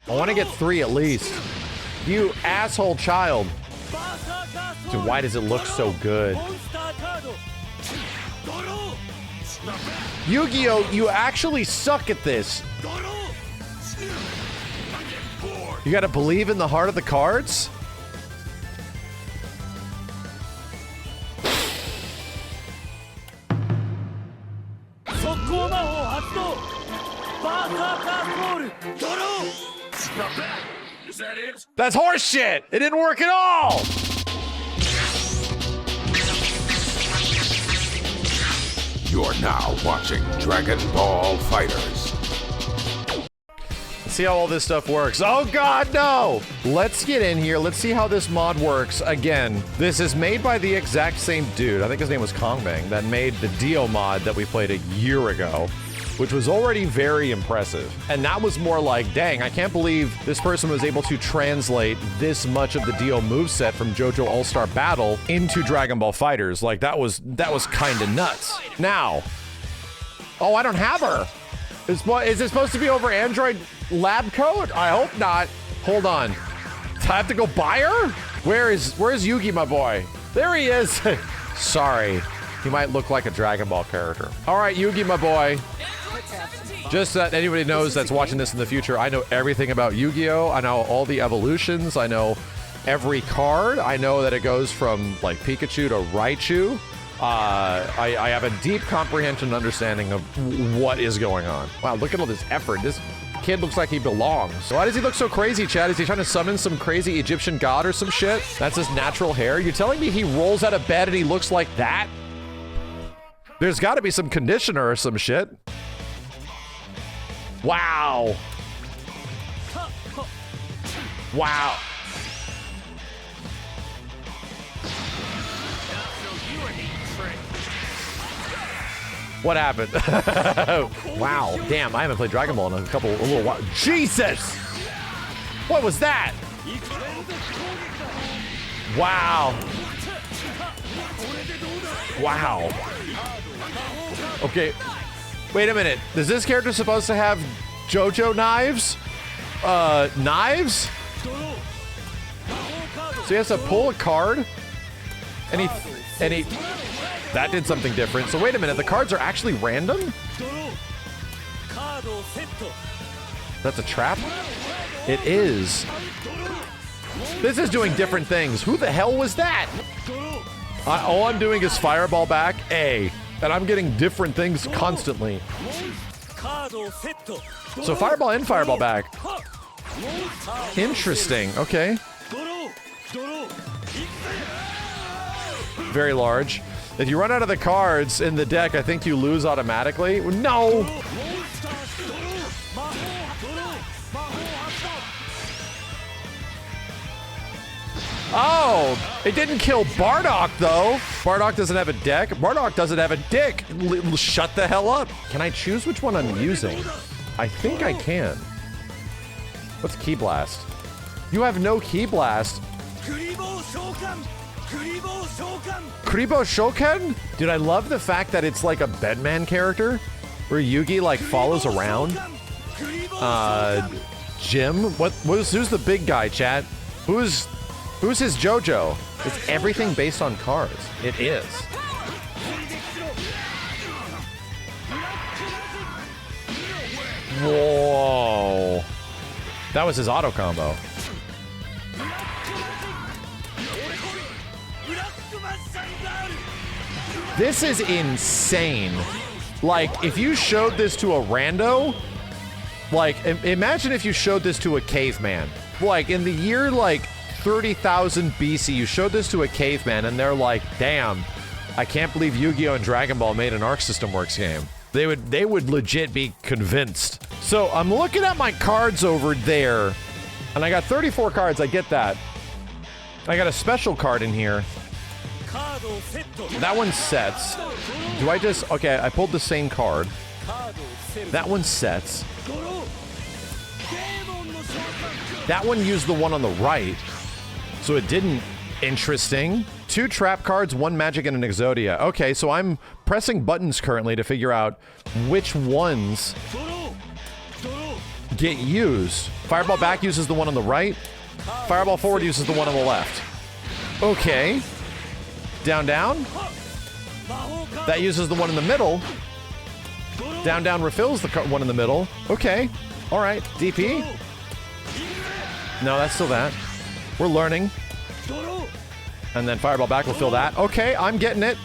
I want to get 3 at least. You asshole child. Dude, why does it look so good? Yu-Gi-Oh, you actually suck at this. You gotta believe in the heart of the cards? Is that it? That's horseshit! It didn't work at all! You're now watching Dragon Ball Fighters. Let's see how all this stuff works. Oh god, no! Let's get in here. Let's see how this mod works. Again, this is made by the exact same dude. I think his name was Kongbang, that made the Dio mod that we played a year ago, which was already very impressive. And that was more like, dang, I can't believe this person was able to translate this much of the Dio moveset from JoJo All-Star Battle into Dragon Ball Fighters. Like, that was kind of nuts. Now, oh, I don't have her. Is it supposed to be over Android lab code? I hope not. Hold on. Do I have to go buy her? Where's Yugi, my boy? There he is. Sorry. He might look like a Dragon Ball character. All right, Yugi, my boy. Just that anybody knows that's watching this in the future, I know everything about Yu-Gi-Oh! I know all the evolutions. I know every card. I know that it goes from, like, Pikachu to Raichu. I have a deep comprehension and understanding of what is going on. Wow, look at all this effort. This kid looks like he belongs. Why does he look so crazy, Chad? Is he trying to summon some crazy Egyptian god or some shit? That's his natural hair? You're telling me he rolls out of bed and he looks like that? There's got to be some conditioner or some shit. Wow. Wow. What happened? Wow. Damn, I haven't played Dragon Ball in a little while. Jesus! What was that? Wow. Wow. Okay. Wait a minute. Is this character supposed to have JoJo knives? Knives? So he has to pull a card? And he... That did something different. So wait a minute. The cards are actually random? That's a trap? It is. This is doing different things. Who the hell was that? All I'm doing is Fireball back, A. And I'm getting different things constantly. So Fireball and Fireball back. Interesting. Okay. Very large. If you run out of the cards in the deck, I think you lose automatically. No! Oh, it didn't kill Bardock, though. Bardock doesn't have a deck. Bardock doesn't have a dick. Shut the hell up. Can I choose which one I'm using? I think I can. What's Ki Blast? You have no Ki Blast. Kribo Shokan? Dude, I love the fact that it's like a Bedman character where Yugi like follows around. Jim? Who's the big guy, chat? Who's his JoJo? Is everything based on cards? It is. Whoa. That was his auto combo. This is insane. Like, if you showed this to a rando, like, imagine if you showed this to a caveman. Like, in the year, like, 30,000 BC, you showed this to a caveman, and they're like, damn, I can't believe Yu-Gi-Oh! And Dragon Ball made an Arc System Works game. They would legit be convinced. So, I'm looking at my cards over there, and I got 34 cards, I get that. I got a special card in here. That one sets. Do I just... Okay, I pulled the same card. That one sets. That one used the one on the right. So it didn't. Interesting. 2 trap cards, 1 magic, and an Exodia. Okay, so I'm pressing buttons currently to figure out which ones get used. Fireball back uses the one on the right. Fireball forward uses the one on the left. Okay. Down, down. That uses the one in the middle. Down, down refills the one in the middle. Okay. All right. DP. No, that's still that. We're learning. And then fireball back will fill that. Okay, I'm getting it.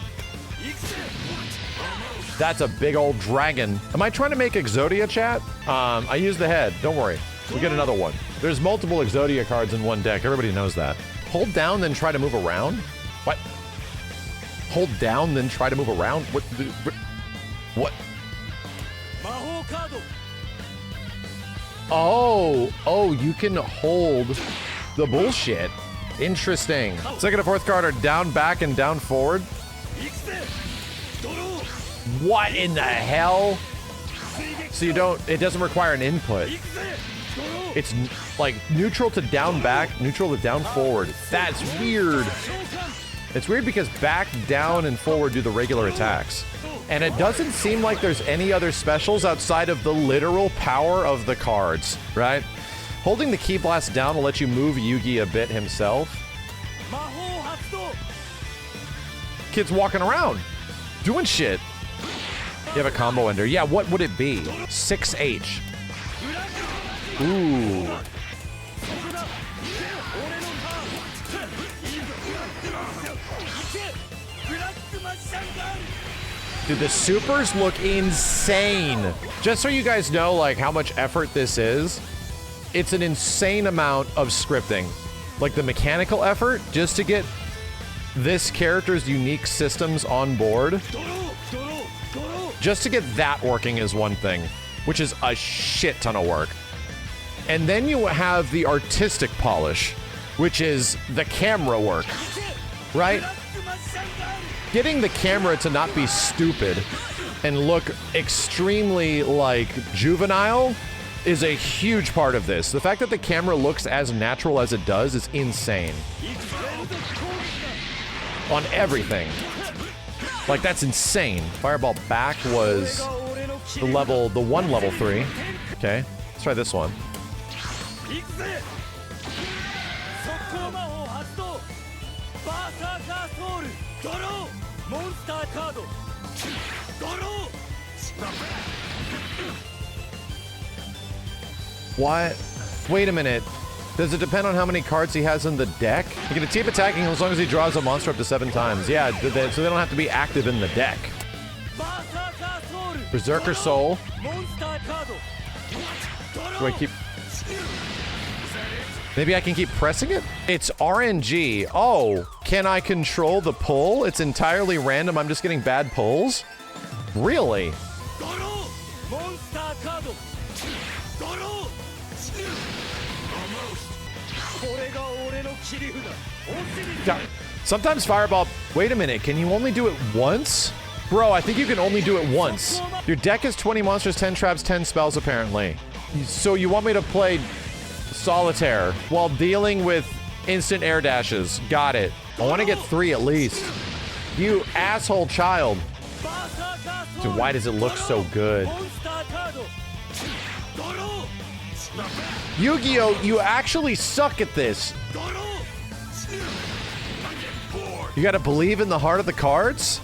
That's a big old dragon. Am I trying to make Exodia, chat? I used the head. Don't worry. We'll get another one. There's multiple Exodia cards in one deck. Everybody knows that. Hold down, then try to move around? What? Hold down, then try to move around? What? Oh, you can hold the bullshit. Interesting. Second and fourth card are down, back, and down, forward. What in the hell? So it doesn't require an input. It's like neutral to down, back, neutral to down, forward. That's weird. It's weird because back, down, and forward do the regular attacks. And it doesn't seem like there's any other specials outside of the literal power of the cards, right? Holding the Ki Blast down will let you move Yugi a bit himself. Kid's walking around, doing shit. You have a combo ender. Yeah, what would it be? 6H. Ooh. Dude, the supers look insane. Just so you guys know, like, how much effort this is, it's an insane amount of scripting. Like, the mechanical effort, just to get this character's unique systems on board. Just to get that working is one thing, which is a shit ton of work. And then you have the artistic polish, which is the camera work, right? Getting the camera to not be stupid and look extremely, like, juvenile is a huge part of this. The fact that the camera looks as natural as it does is insane. On everything. Like, that's insane. Fireball back was the one level 3. Okay, let's try this one. What? Wait a minute. Does it depend on how many cards he has in the deck? He can keep attacking as long as he draws a monster up to 7 times. Yeah, so they don't have to be active in the deck. Berserker Soul. Do I keep... Maybe I can keep pressing it? It's RNG. Oh, can I control the pull? It's entirely random. I'm just getting bad pulls? Really? Sometimes Fireball... Wait a minute, can you only do it once? Bro, I think you can only do it once. Your deck is 20 monsters, 10 traps, 10 spells, apparently. So you want me to play Solitaire while dealing with instant air dashes. Got it. I want to get 3 at least. You asshole child. Dude, why does it look so good? Yu-Gi-Oh! You actually suck at this. You gotta believe in the heart of the cards?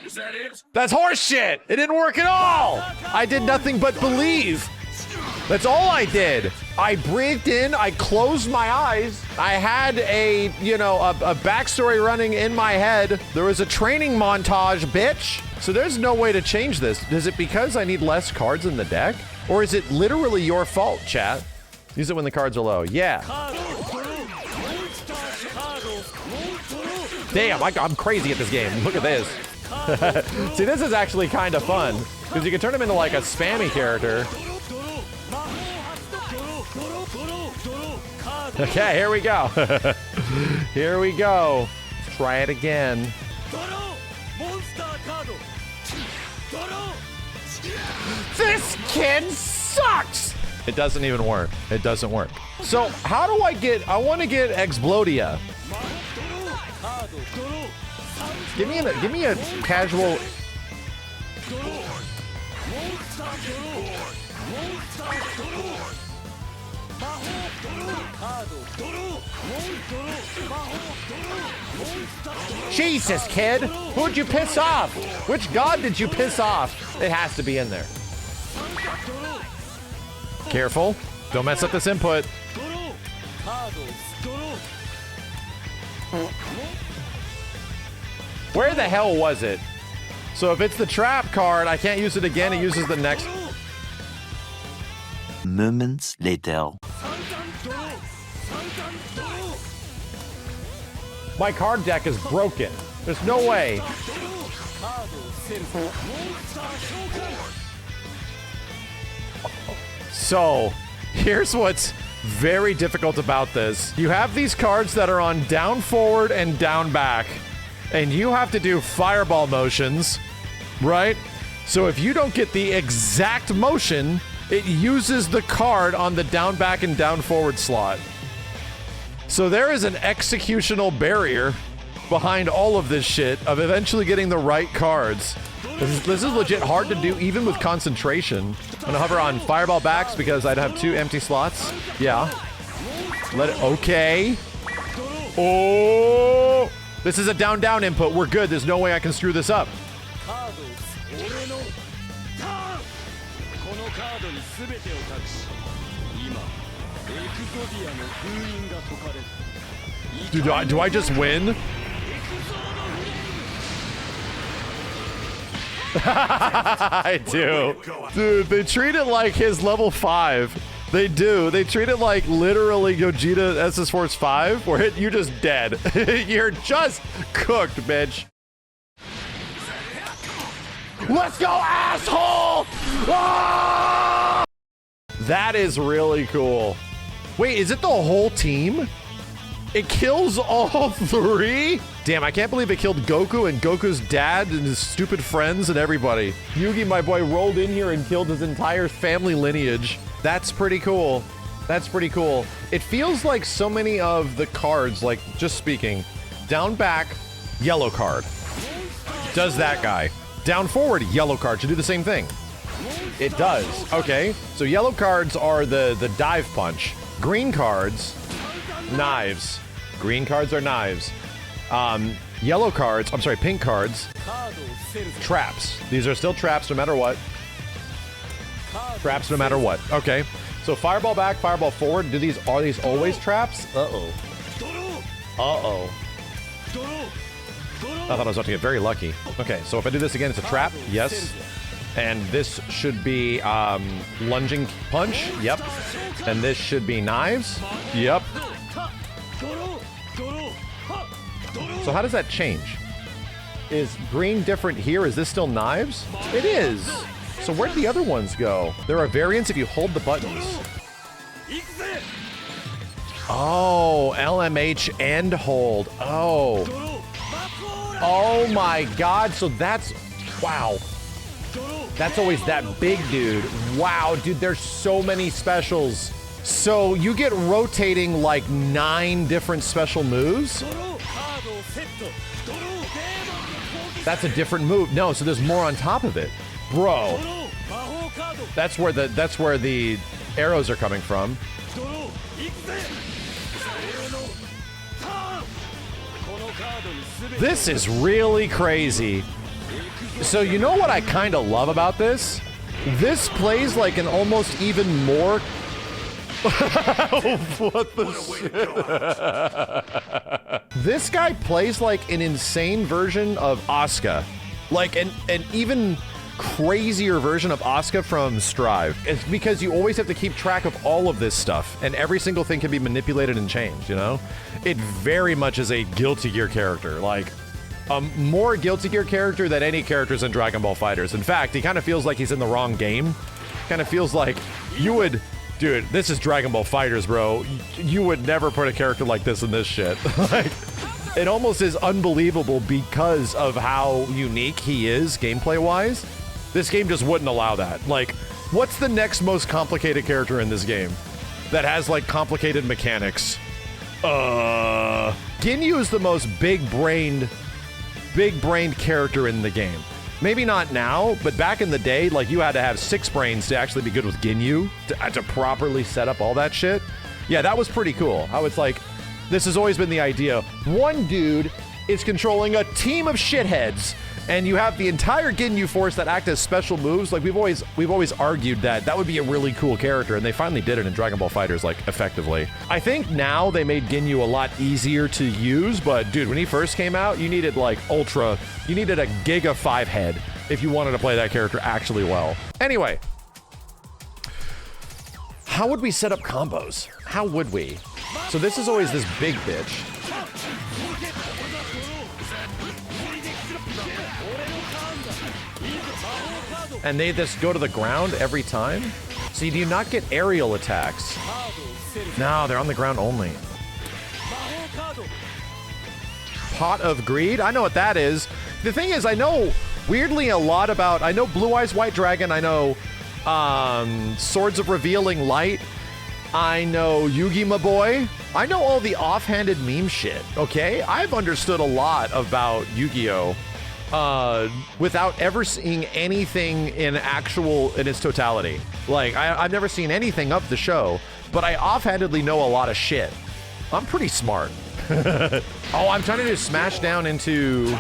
Is that it? That's horseshit! It didn't work at all! I did nothing but believe. That's all I did. I breathed in, I closed my eyes. I had a backstory running in my head. There was a training montage, bitch. So there's no way to change this. Is it because I need less cards in the deck? Or is it literally your fault, chat? Use it when the cards are low. Yeah. Damn, I'm crazy at this game. Look at this. See, this is actually kind of fun. Because you can turn him into like a spammy character. Okay, here we go. Here we go. Let's try it again. This kid sucks! It doesn't even work. It doesn't work. So how do I want to get Exodia. Give me a casual. Jesus, kid! Who'd you piss off? Which god did you piss off? It has to be in there. Careful. Don't mess up this input. Where the hell was it? So if it's the trap card, I can't use it again. It uses the next. Moments later. My card deck is broken. There's no way. So, here's what's very difficult about this. You have these cards that are on down forward and down back, and you have to do fireball motions, right? So if you don't get the exact motion, it uses the card on the down back and down forward slot. So there is an executional barrier behind all of this shit of eventually getting the right cards. This is legit hard to do even with concentration. I'm gonna hover on fireball backs because I'd have 2 empty slots. Yeah. Let it, okay. Oh! This is a down-down input. We're good. There's no way I can screw this up. Dude, do I just win? I do. Dude, they treat it like his level 5. They do. They treat it like literally Gogeta SS Force 5, where you're just dead. You're just cooked, bitch. Let's go, asshole! Ah! That is really cool. Wait, is it the whole team? It kills all 3? Damn, I can't believe it killed Goku and Goku's dad and his stupid friends and everybody. Yugi, my boy, rolled in here and killed his entire family lineage. That's pretty cool. That's pretty cool. It feels like so many of the cards, like, just speaking, down back, yellow card. Does that guy. Down forward, yellow card should do the same thing. It does. Okay, so yellow cards are the dive punch. Green cards, knives. Green cards are knives. Yellow cards, I'm sorry, pink cards, traps. These are still traps no matter what. Traps no matter what. Okay. So fireball back, fireball forward. Are these always traps? Uh-oh. Uh-oh. I thought I was about to get very lucky. Okay, so if I do this again, it's a trap. Yes. And this should be lunging punch. Yep. And this should be knives. Yep. So how does that change? Is green different here? Is this still knives? It is. So where'd the other ones go? There are variants if you hold the buttons. Oh, LMH and hold. Oh. Oh my god, so that's... Wow. That's always that big dude. Wow, dude, there's so many specials. So you get rotating like 9 different special moves? That's a different move. No, so there's more on top of it. Bro. That's where the arrows are coming from. This is really crazy. So you know what I kind of love about this? This plays like an almost even more... What the shit? This guy plays like an insane version of Asuka. Like an even crazier version of Asuka from Strive. It's because you always have to keep track of all of this stuff, and every single thing can be manipulated and changed, you know? It very much is a Guilty Gear character, like a more Guilty Gear character than any characters in Dragon Ball FighterZ. In fact, he kind of feels like he's in the wrong game. Kind of feels like you would... Dude, this is Dragon Ball FighterZ, bro. You would never put a character like this in this shit. Like, it almost is unbelievable because of how unique he is gameplay-wise. This game just wouldn't allow that. Like, What's the next most complicated character in this game that has like complicated mechanics? Ginyu is the most big-brained character in the game. Maybe not now, but back in the day, like you had to have 6 brains to actually be good with Ginyu to properly set up all that shit. Yeah, that was pretty cool. I was like, this has always been the idea. One dude is controlling a team of shitheads, and you have the entire Ginyu force that act as special moves. Like we've always argued that that would be a really cool character, and they finally did it in Dragon Ball FighterZ, like effectively. I think now they made Ginyu a lot easier to use, but dude, when he first came out, you needed like you needed a Giga 5 head if you wanted to play that character actually well. Anyway, how would we set up combos? How would we? So this is always this big bitch. And they just go to the ground every time? So you do not get aerial attacks. No, they're on the ground only. Pot of Greed? I know what that is. The thing is, I know weirdly a lot about... I know Blue Eyes White Dragon. I know Swords of Revealing Light. I know Yugi Ma Boy. I know all the offhanded meme shit, okay? I've understood a lot about Yu-Gi-Oh! Without ever seeing anything in its totality. Like, I've never seen anything of the show, but I offhandedly know a lot of shit. I'm pretty smart. Oh, I'm trying to do smash down into...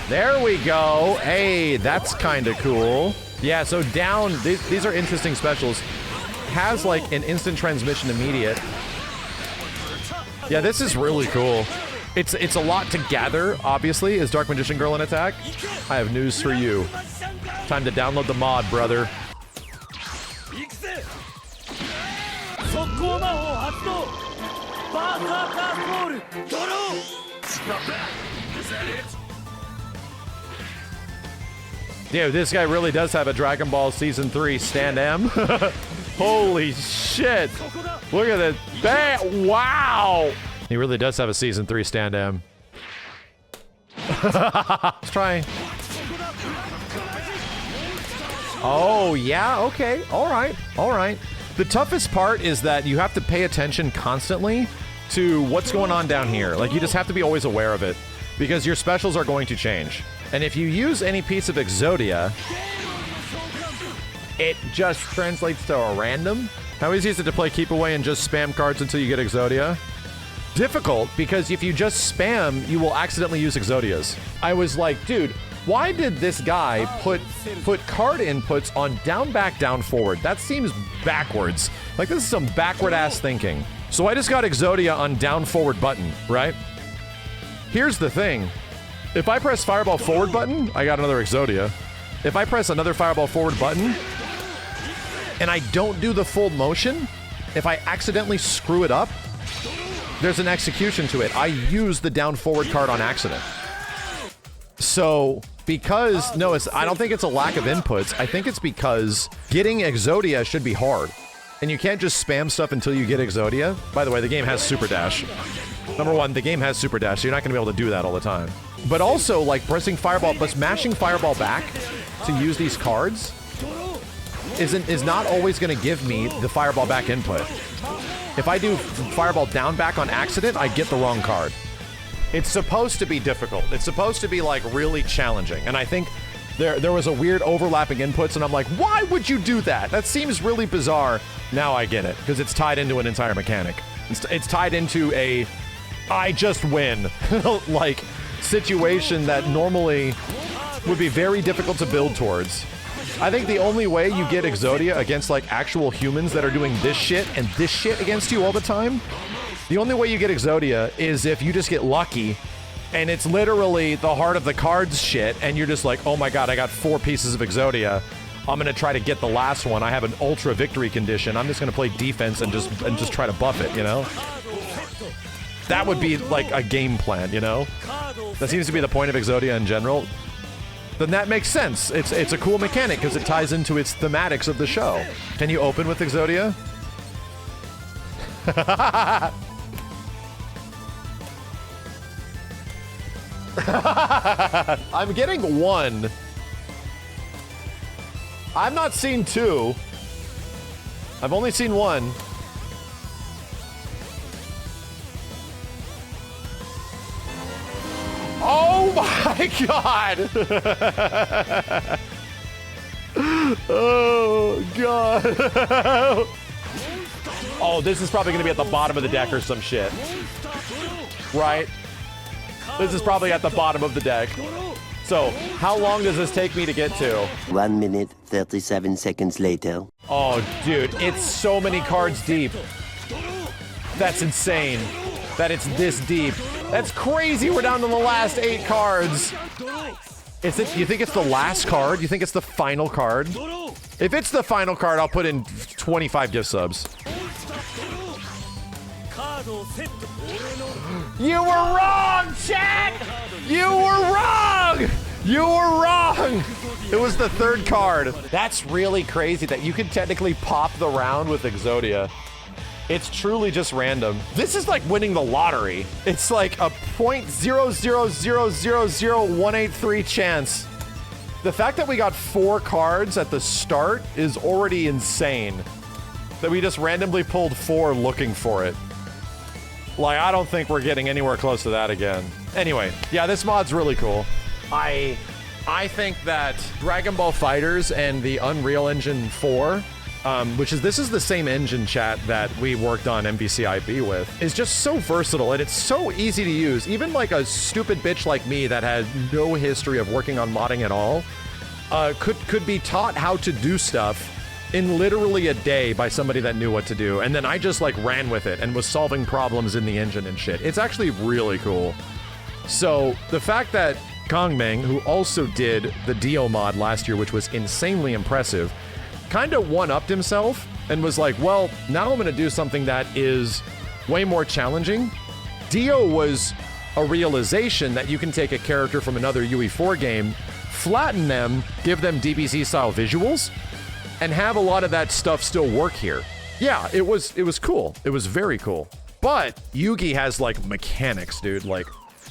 There we go. Hey, that's kind of cool. Yeah, so down, these are interesting specials. Has like an instant transmission immediate. Yeah, this is really cool. It's a lot to gather, obviously. Is Dark Magician Girl an attack? I have news for you. Time to download the mod, brother. Dude, this guy really does have a Dragon Ball Season 3 Stand M. Holy shit. Look at that. Bam! Wow! He really does have a Season 3 Stand M. Let's try. Oh, yeah, okay. All right, all right. The toughest part is that you have to pay attention constantly to what's going on down here. Like, you just have to be always aware of it, because your specials are going to change. And if you use any piece of Exodia, it just translates to a random. How easy is it to play Keep Away and just spam cards until you get Exodia? Difficult, because if you just spam, you will accidentally use Exodias. I was like, dude, why did this guy put card inputs on down, back, down, forward? That seems backwards. Like, this is some backward-ass thinking. So I just got Exodia on down, forward button, right? Here's the thing. If I press Fireball forward button, I got another Exodia. If I press another Fireball forward button, and I don't do the full motion, if I accidentally screw it up, there's an execution to it. I use the down forward card on accident. So, because, no, I don't think it's a lack of inputs. I think it's because getting Exodia should be hard. And you can't just spam stuff until you get Exodia. By the way, the game has Super Dash. Number one, the game has Super Dash, so you're not going to be able to do that all the time. But also, like, pressing Fireball, but smashing Fireball back to use these cards is not always going to give me the Fireball back input. If I do Fireball down back on accident, I get the wrong card. It's supposed to be difficult. It's supposed to be, like, really challenging. And I think there was a weird overlapping inputs, and I'm like, why would you do that? That seems really bizarre. Now I get it, because it's tied into an entire mechanic. It's tied into a I just win, like, situation that normally would be very difficult to build towards. I think the only way you get Exodia against, like, actual humans that are doing this shit and this shit against you all the time, the only way you get Exodia is if you just get lucky and it's literally the heart of the cards shit and you're just like, oh my god, I got 4 pieces of Exodia. I'm gonna try to get the last one. I have an ultra victory condition. I'm just gonna play defense and just try to buff it, you know? That would be like a game plan, you know? That seems to be the point of Exodia in general. Then that makes sense. It's a cool mechanic because it ties into its thematics of the show. Can you open with Exodia? I'm getting 1. I've not seen 2. I've only seen 1. Oh my god! Oh god! Oh, this is probably gonna be at the bottom of the deck or some shit. Right? This is probably at the bottom of the deck. So, how long does this take me to get to? 1 minute, 37 seconds later. Oh, dude, it's so many cards deep. That's insane. That it's this deep. That's crazy. We're down to the last 8 cards. Is it? You think it's the last card? You think it's the final card? If it's the final card, I'll put in 25 gift subs. You were wrong, chat! You were wrong! You were wrong! It was the 3rd card. That's really crazy that you can technically pop the round with Exodia. It's truly just random. This is like winning the lottery. It's like a 0.0000183 chance. The fact that we got 4 cards at the start is already insane. That we just randomly pulled 4 looking for it. Like, I don't think we're getting anywhere close to that again. Anyway, yeah, this mod's really cool. I think that Dragon Ball FighterZ and the Unreal Engine 4, this is the same engine, chat, that we worked on MVCIB with, is just so versatile and it's so easy to use. Even like a stupid bitch like me that had no history of working on modding at all, could be taught how to do stuff in literally a day by somebody that knew what to do. And then I just like ran with it and was solving problems in the engine and shit. It's actually really cool. So the fact that Kongmeng, who also did the Dio mod last year, which was insanely impressive, kind of one-upped himself and was like, well, now I'm gonna do something that is way more challenging. Dio was a realization that you can take a character from another UE4 game, flatten them, give them DBZ style visuals, and have a lot of that stuff still work here. Yeah, it was cool. It was very cool. But Yugi has like mechanics, dude, like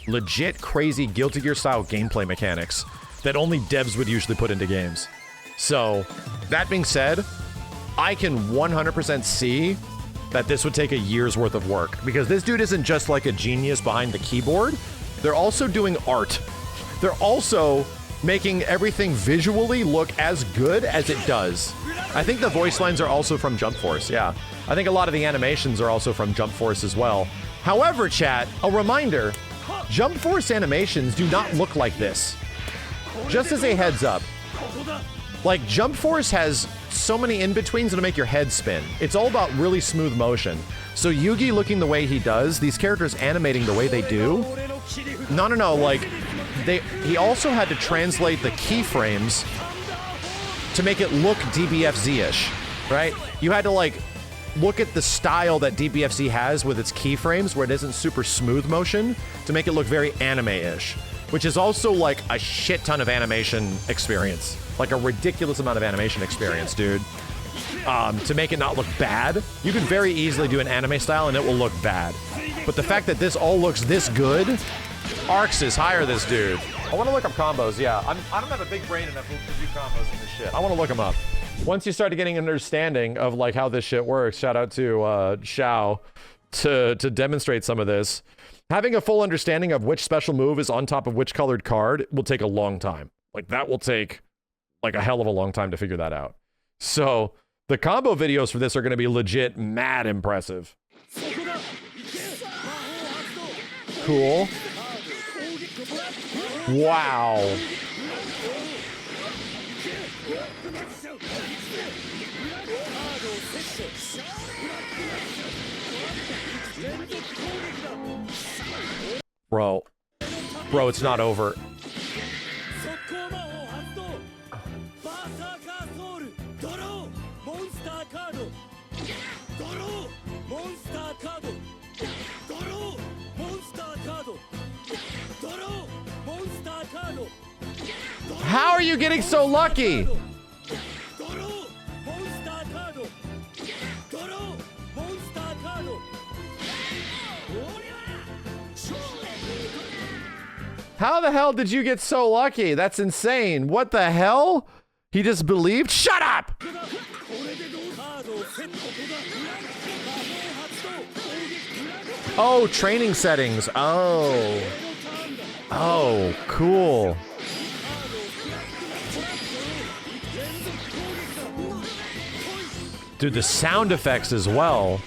legit crazy Guilty Gear style gameplay mechanics that only devs would usually put into games. So that being said, I can 100% see that this would take a year's worth of work because this dude isn't just like a genius behind the keyboard. They're also doing art. They're also making everything visually look as good as it does. I think the voice lines are also from Jump Force, yeah. I think a lot of the animations are also from Jump Force as well. However, chat, a reminder, Jump Force animations do not look like this. Just as a heads up. Like, Jump Force has so many in-betweens that'll make your head spin. It's all about really smooth motion. So Yugi looking the way he does, these characters animating the way they do, no, like, he also had to translate the keyframes to make it look DBFZ-ish, right? You had to, like, look at the style that DBFZ has with its keyframes where it isn't super smooth motion to make it look very anime-ish, which is also, like, a shit ton of animation experience. Like, a ridiculous amount of animation experience, dude. To make it not look bad, you could very easily do an anime style and it will look bad. But the fact that this all looks this good, Arxis, hire this dude. I want to look up combos, yeah. I don't have a big brain enough to do combos in this shit. I want to look them up. Once you start getting an understanding of like how this shit works, shout out to Xiao to demonstrate some of this. Having a full understanding of which special move is on top of which colored card will take a long time. Like that will take like a hell of a long time to figure that out. So the combo videos for this are going to be legit mad impressive. Cool. Wow. Bro, it's not over. How are you getting so lucky? How the hell did you get so lucky? That's insane. What the hell? He just believed? Shut up! Oh, training settings. Oh. Oh, cool. Dude, the sound effects as well.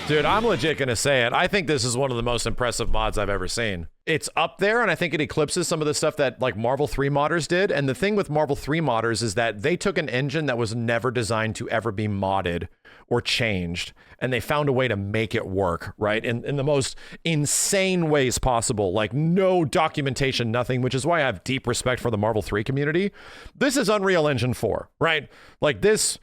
Dude, I'm legit gonna say it. I think this is one of the most impressive mods I've ever seen. It's up there, and I think it eclipses some of the stuff that like Marvel 3 modders did. And the thing with Marvel 3 modders is that they took an engine that was never designed to ever be modded or changed, and they found a way to make it work, right? In the most insane ways possible, like no documentation, nothing, which is why I have deep respect for the Marvel 3 community. This is Unreal Engine 4, right? Like this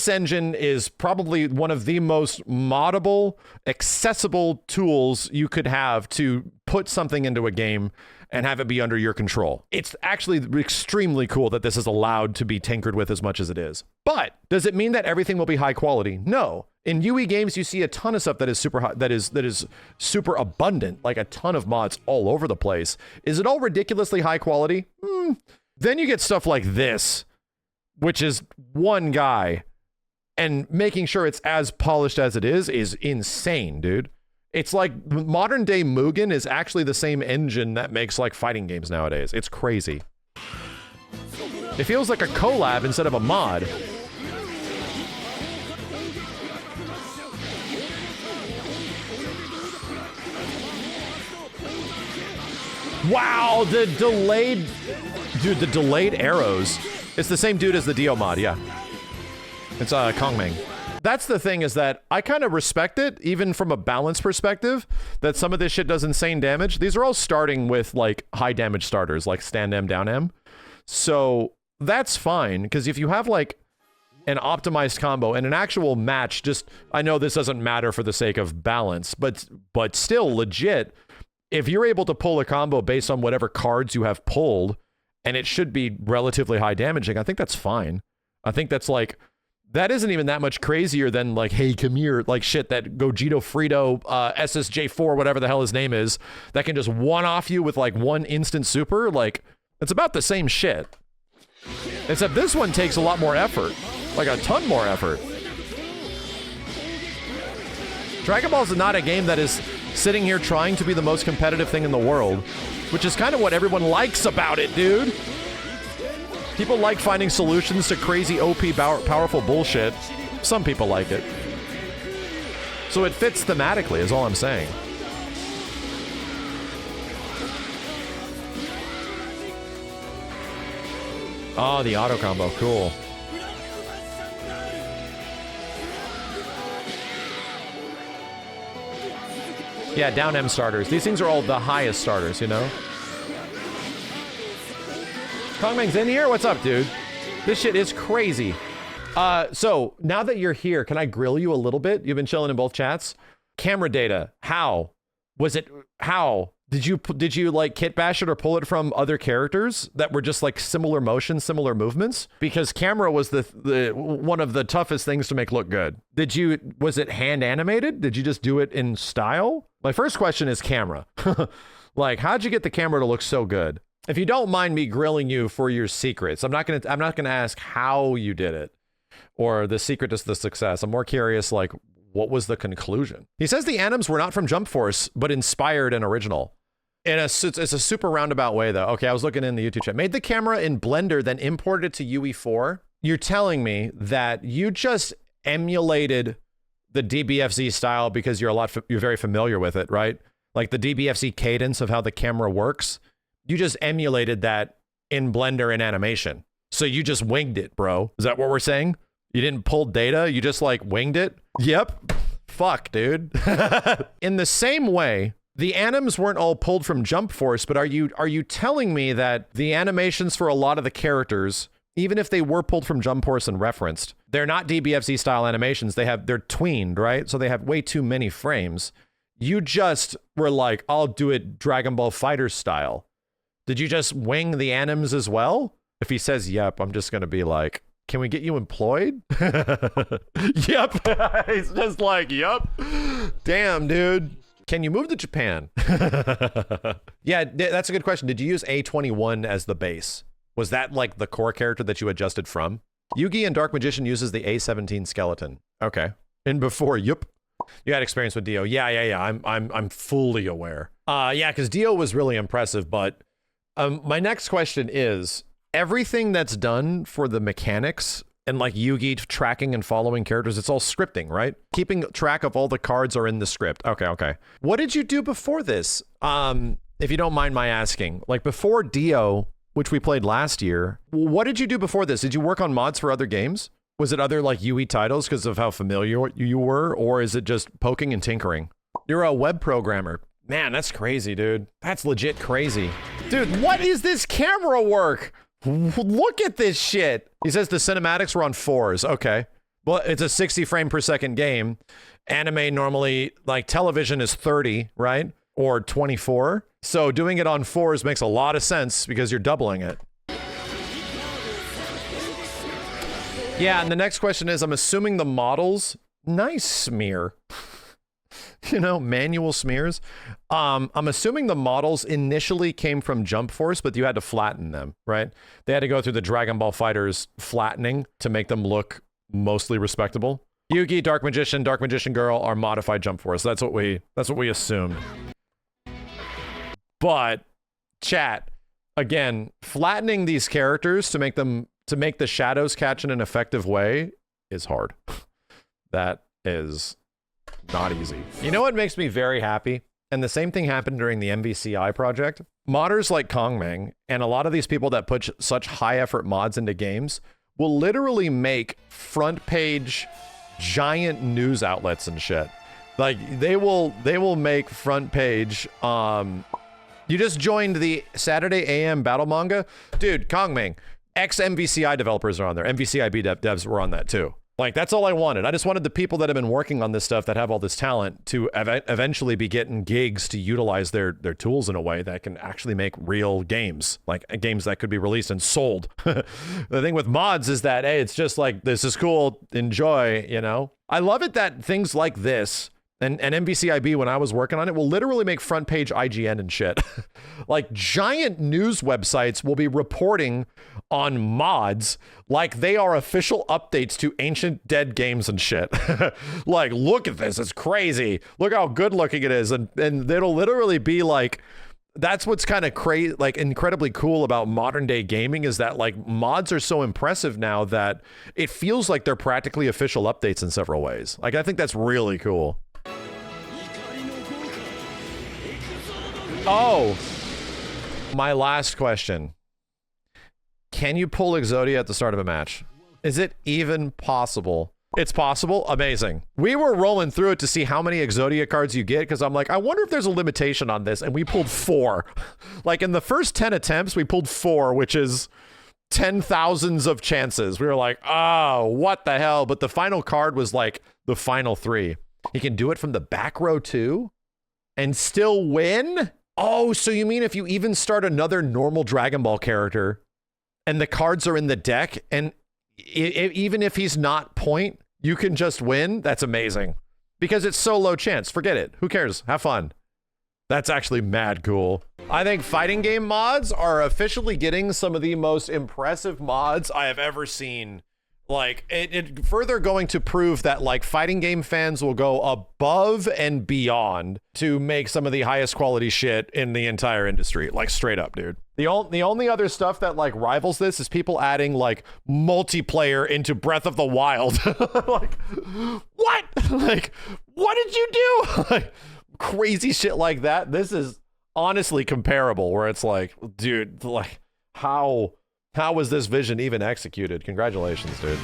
engine is probably one of the most moddable, accessible tools you could have to put something into a game and have it be under your control. It's actually extremely cool that this is allowed to be tinkered with as much as it is. But does it mean that everything will be high quality? No. In UE games, you see a ton of stuff that is super high, that is super abundant, like a ton of mods all over the place. Is it all ridiculously high quality? Then you get stuff like this, which is one guy, and making sure it's as polished as it is insane, dude. It's like modern day Mugen is actually the same engine that makes like fighting games nowadays. It's crazy. It feels like a collab instead of a mod. Wow, the delayed arrows. It's the same dude as the Dio mod, yeah. It's Kongming. That's the thing, is that I kind of respect it, even from a balance perspective, that some of this shit does insane damage. These are all starting with like high damage starters, like stand M, down M. So that's fine, because if you have like an optimized combo and an actual match, just, I know this doesn't matter for the sake of balance, but still legit, if you're able to pull a combo based on whatever cards you have pulled, and it should be relatively high damaging, I think that's fine. I think that's like, that isn't even that much crazier than like, hey, come here, like shit that Gogito Frito, SSJ4, whatever the hell his name is, that can just one-off you with like one instant super. Like, it's about the same shit. Except this one takes a lot more effort, like a ton more effort. Dragon Ball is not a game that is sitting here trying to be the most competitive thing in the world, which is kind of what everyone likes about it, dude. People like finding solutions to crazy OP powerful bullshit. Some people like it. So it fits thematically, is all I'm saying. Oh, the auto combo, cool. Yeah, down M starters. These things are all the highest starters, you know? Kongmang's in here? What's up, dude? This shit is crazy. So now that you're here, can I grill you a little bit? You've been chilling in both chats. Camera data. How? Did you like kit bash it or pull it from other characters that were just like similar motions, similar movements? Because camera was the one of the toughest things to make look good. Was it hand animated? Did you just do it in style? My first question is camera. Like, how'd you get the camera to look so good? If you don't mind me grilling you for your secrets, I'm not gonna ask how you did it or the secret to the success. I'm more curious, like, what was the conclusion? He says the anims were not from Jump Force, but inspired and original. It's a super roundabout way, though. Okay, I was looking in the YouTube chat. Made the camera in Blender, then imported it to UE4. You're telling me that you just emulated the DBFZ style because you're very familiar with it, right? Like the DBFZ cadence of how the camera works. You just emulated that in Blender in animation. So you just winged it, bro. Is that what we're saying? You didn't pull data, you just like winged it? Yep. Fuck, dude. In the same way, the anims weren't all pulled from Jump Force, but are you telling me that the animations for a lot of the characters, even if they were pulled from Jump Force and referenced, they're not DBFZ style animations. They're tweened, right? So they have way too many frames. You just were like, I'll do it Dragon Ball Fighter style. Did you just wing the anims as well? If he says yep, I'm just gonna be like, can we get you employed? Yep. He's just like, yep. Damn, dude. Can you move to Japan? Yeah, that's a good question. Did you use A21 as the base? Was that like the core character that you adjusted from? Yugi and Dark Magician uses the A17 skeleton. Okay. And before, yep. You had experience with Dio. Yeah. I'm fully aware. Yeah, because Dio was really impressive, but my next question is, everything that's done for the mechanics and like Yugi tracking and following characters, it's all scripting, right? Keeping track of all the cards are in the script. Okay. What did you do before this? If you don't mind my asking, like before Dio, which we played last year, what did you do before this? Did you work on mods for other games? Was it other like UE titles because of how familiar you were? Or is it just poking and tinkering? You're a web programmer. Man, that's crazy, dude. That's legit crazy. Dude, what is this camera work? Look at this shit. He says the cinematics were on 4s. Okay. Well, it's a 60 frame per second game. Anime normally, like television is 30, right? Or 24. So doing it on 4s makes a lot of sense because you're doubling it. Yeah, and the next question is, I'm assuming the models, nice smear. You know, manual smears. I'm assuming the models initially came from Jump Force, but you had to flatten them, right? They had to go through the Dragon Ball Fighters flattening to make them look mostly respectable. Yugi, Dark Magician Girl are modified Jump Force. That's what we assumed. But chat, again, flattening these characters to make the shadows catch in an effective way is hard. That is not easy. You know what makes me very happy? And the same thing happened during the MVCI project. Modders like Kongmeng and a lot of these people that put such high effort mods into games will literally make front page giant news outlets and shit. Like they will make front page. You just joined the Saturday AM Battle Manga? Dude, Kongmeng, ex-MVCI developers are on there. MVCIB devs were on that too. Like, that's all I wanted. I just wanted the people that have been working on this stuff that have all this talent to eventually be getting gigs to utilize their tools in a way that can actually make real games, like games that could be released and sold. The thing with mods is that, hey, it's just like, this is cool, enjoy, you know? I love it that things like this, and MVCIB, when I was working on it, will literally make front page IGN and shit. Like, giant news websites will be reporting on mods like they are official updates to ancient dead games and shit. Like, look at this, it's crazy. Look how good looking it is. And it'll literally be like, that's what's kind of crazy, like incredibly cool about modern day gaming, is that like mods are so impressive now that it feels like they're practically official updates in several ways. Like, I think that's really cool. Oh, my last question. Can you pull Exodia at the start of a match? Is it even possible? It's possible? Amazing. We were rolling through it to see how many Exodia cards you get, because I'm like, I wonder if there's a limitation on this, and we pulled 4. Like, in the first 10 attempts, we pulled 4, which is 10,000s of chances. We were like, oh, what the hell? But the final card was like the final 3. You can do it from the back row too, and still win? Oh, so you mean if you even start another normal Dragon Ball character and the cards are in the deck, and even if he's not point, you can just win? That's amazing. Because it's so low chance. Forget it. Who cares? Have fun. That's actually mad cool. I think fighting game mods are officially getting some of the most impressive mods I have ever seen. Like, it further going to prove that, like, fighting game fans will go above and beyond to make some of the highest quality shit in the entire industry. Like, straight up, dude. The only other stuff that, like, rivals this is people adding, like, multiplayer into Breath of the Wild. Like, what? Like, what did you do? Like, crazy shit like that. This is honestly comparable, where it's like, dude, like, how was this vision even executed? Congratulations, dude.